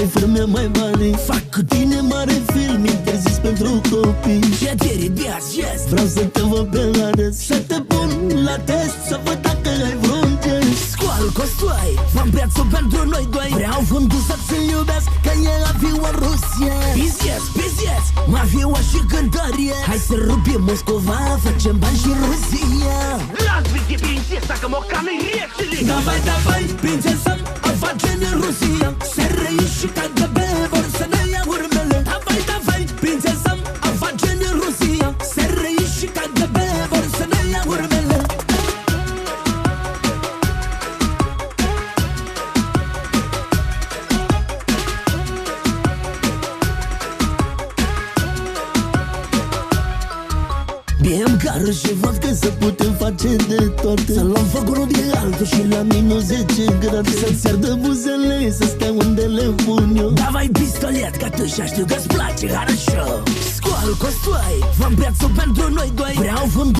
mai ferme, mai mare. Fac cu tine mare film interzis pentru copii. Ședere de azi, yes. Vreau să te văd pe ales, să te pun la test, să văd dacă ai vreun gest. Scoal costoi, v-am prețul pentru noi doi. Vreau fundul să-ți iubesc, că e aviu în Rusia. Bizies, bizies, mafioa și cântărie. Hai să rupim Moscova, facem bani și Rusia. Las vidi prințesa, că mocanu-i rețele. Давай, давай, prințesa, afaceri în Rusia. SRI și KGB vor să ne ia urmele. Давай, давай, prințesa, afaceri în Rusia. SRI și KGB vor să ne ia urmele. Bem carul și vodka să putem face de toate. Să luăm foc unul de altul și la minus 10 grade. Să-ți ardă buzele, să stea unde le pun eu. Давай pistolet, că tu și știu că-ți place, хорошо. Scoal costoi, v-am prețul pentru noi doi. Vreau fundul